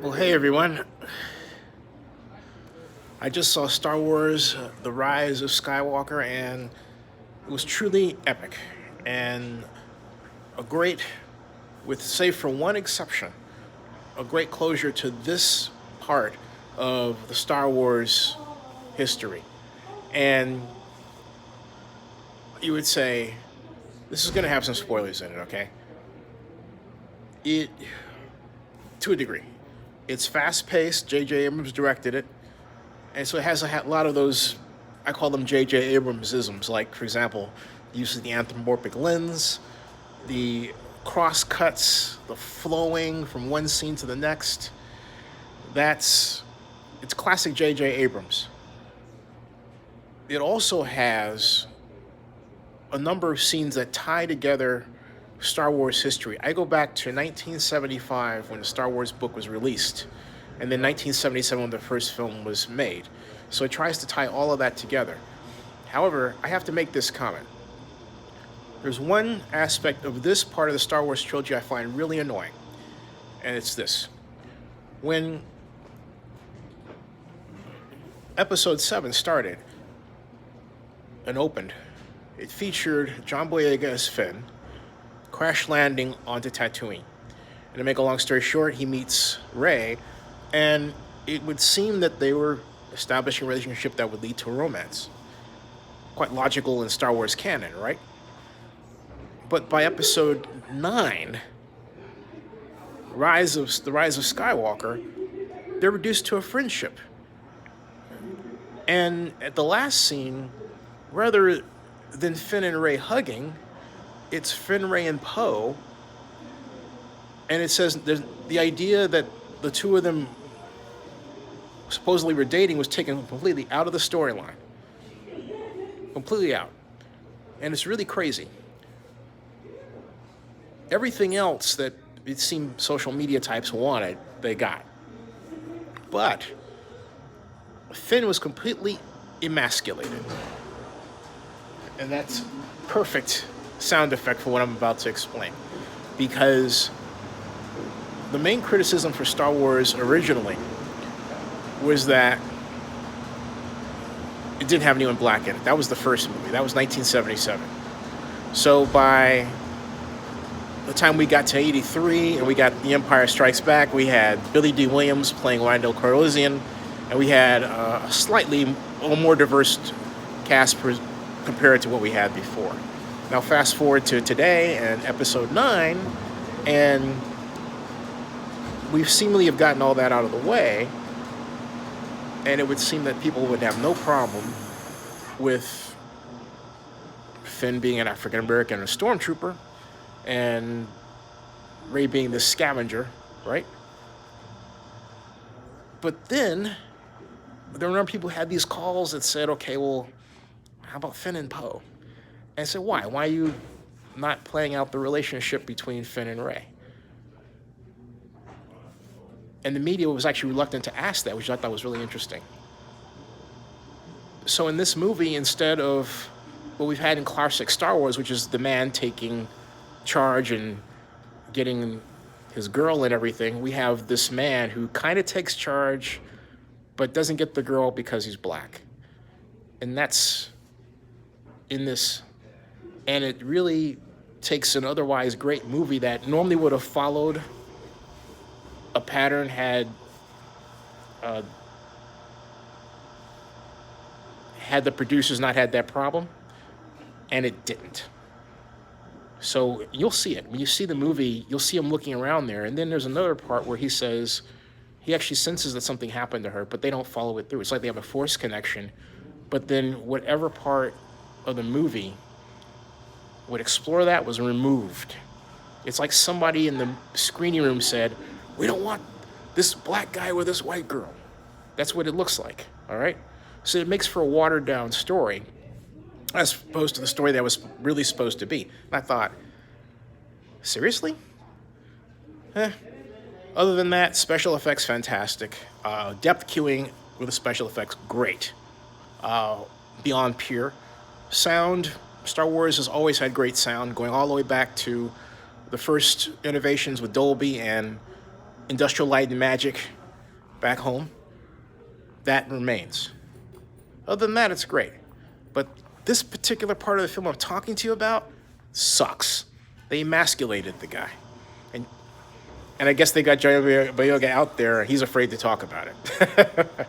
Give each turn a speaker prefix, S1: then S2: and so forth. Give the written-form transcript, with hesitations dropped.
S1: Well, hey everyone. I just saw Star Wars The Rise of Skywalker, and it was truly epic. And a great, with save for one exception, a great closure to this part of the Star Wars history. And you would say, this is going to have some spoilers in it, okay? It, to a degree, it's fast paced. J.J. Abrams directed it. And so it has a lot of those, I call them J.J. Abrams-isms, like, for example, the use of the anthropomorphic lens, the cross cuts, the flowing from one scene to the next. It's classic J.J. Abrams. It also has a number of scenes that tie together Star Wars history. I go back to 1975 when the Star Wars book was released, and then 1977 when the first film was made. So it tries to tie all of that together. However, I have to make this comment. There's one aspect of this part of the Star Wars trilogy I find really annoying, and it's this. When Episode 7 started and opened, it featured John Boyega as Finn crash landing onto Tatooine. And to make a long story short, he meets Rey, and it would seem that they were establishing a relationship that would lead to a romance. Quite logical in Star Wars canon, right? But by Episode 9, the Rise of Skywalker, they're reduced to a friendship. And at the last scene, rather than Finn and Rey hugging, it's Finn, Rey, and Poe. And it says the idea that the two of them supposedly were dating was taken completely out of the storyline. Completely out. And it's really crazy. Everything else that it seemed social media types wanted, they got. But Finn was completely emasculated. And that's perfect sound effect for what I'm about to explain. Because the main criticism for Star Wars originally was that it didn't have anyone black in it. That was the first movie. That was 1977. So by the time we got to 83 and we got The Empire Strikes Back, we had Billy D. Williams playing Randall Calrissian, and we had a slightly more diverse cast compared to what we had before. Now fast forward to today and Episode 9, and we seemingly have gotten all that out of the way, and it would seem that people would have no problem with Finn being an African-American and a stormtrooper, and Rey being the scavenger, right? But then, there were people who had these calls that said, okay, well, how about Finn and Poe? And I said, why? Why are you not playing out the relationship between Finn and Rey? And the media was actually reluctant to ask that, which I thought was really interesting. So in this movie, instead of what we've had in classic Star Wars, which is the man taking charge and getting his girl and everything, we have this man who kind of takes charge, but doesn't get the girl because he's black. And that's in this. And it really takes an otherwise great movie that normally would have followed a pattern had the producers not had that problem, and it didn't. So you'll see it. When you see the movie, you'll see him looking around there, and then there's another part where he says he actually senses that something happened to her, but they don't follow it through. It's like they have a force connection, but then whatever part of the movie would explore that was removed. It's like somebody in the screening room said, we don't want this black guy with this white girl. That's what it looks like, all right? So it makes for a watered-down story as opposed to the story that was really supposed to be. And I thought, seriously? Other than that, special effects, fantastic. Depth cueing with the special effects, great. Beyond pure. Sound, Star Wars has always had great sound, going all the way back to the first innovations with Dolby and Industrial Light and Magic back home, that remains. Other than that, it's great. But this particular part of the film I'm talking to you about sucks. They emasculated the guy. And I guess they got Boyega out there, and he's afraid to talk about it.